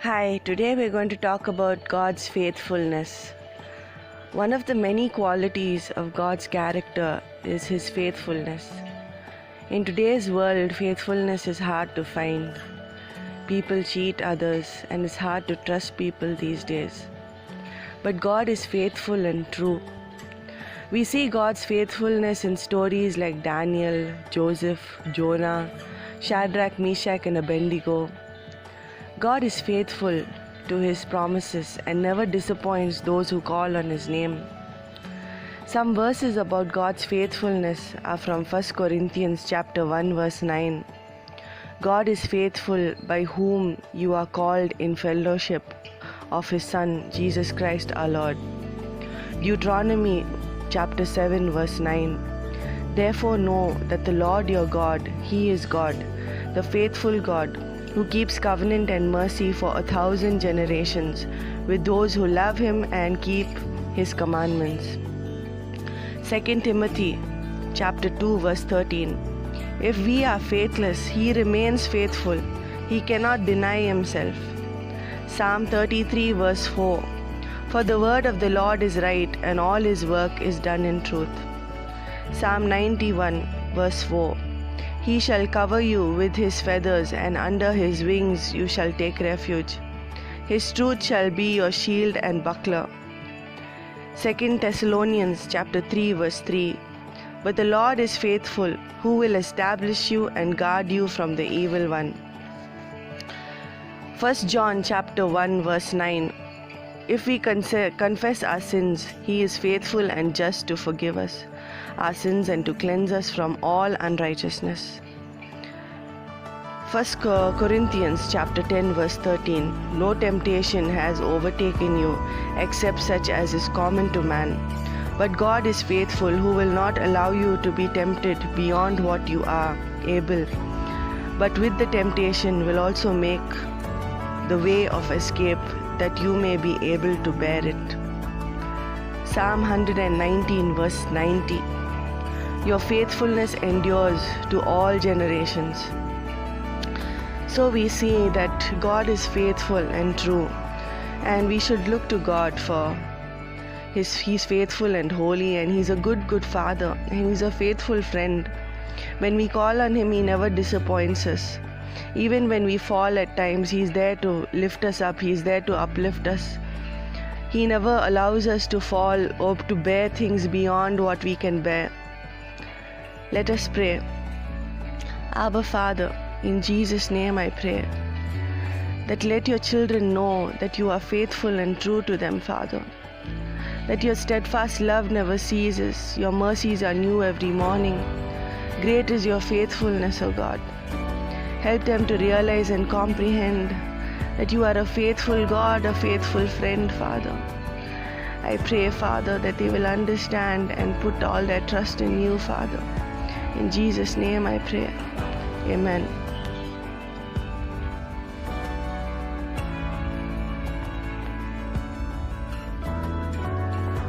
Hi, today we're going to talk about God's faithfulness. One of the many qualities of God's character is His faithfulness. In today's world, faithfulness is hard to find. People cheat others, and it's hard to trust people these days. But God is faithful and true. We see God's faithfulness in stories like Daniel, Joseph, Jonah, Shadrach, Meshach, and Abednego. God is faithful to His promises and never disappoints those who call on His name. Some verses about God's faithfulness are from 1 Corinthians chapter 1 verse 9. God is faithful, by whom you are called in fellowship of His Son, Jesus Christ our Lord. Deuteronomy chapter 7 verse 9. Therefore know that the Lord your God, He is God, the faithful God, who keeps covenant and mercy for 1,000 generations with those who love Him and keep His commandments. 2 Timothy chapter 2 verse 13. If we are faithless, He remains faithful. He cannot deny Himself. Psalm 33 verse 4. For the word of the Lord is right, and all His work is done in truth. Psalm 91 verse 4. He shall cover you with His feathers, and under His wings you shall take refuge. His truth shall be your shield and buckler. 2 Thessalonians chapter 3 verse 3. But the Lord is faithful, who will establish you and guard you from the evil one. 1 John chapter 1 verse 9. If we confess our sins, He is faithful and just to forgive us our sins and to cleanse us from all unrighteousness. 1 Corinthians chapter 10 verse 13. No temptation has overtaken you except such as is common to man. But God is faithful, who will not allow you to be tempted beyond what you are able, but with the temptation will also make the way of escape, that you may be able to bear it. Psalm 119 verse 90. Your faithfulness endures to all generations. So we see that God is faithful and true, and we should look to God for He's faithful and holy, and He's a good father, and He's a faithful friend. When we call on Him, He never disappoints us. Even when we fall at times, He's there to lift us up. He's there to uplift us. He never allows us to fall or to bear things beyond what we can bear. Let us pray. Abba Father, in Jesus' name I pray that let your children know that you are faithful and true to them, Father. That your steadfast love never ceases. Your mercies are new every morning. Great is your faithfulness, O God. Help them to realize and comprehend that you are a faithful God, a faithful friend, Father. I pray, Father, that they will understand and put all their trust in you, Father. In Jesus' name I pray. Amen.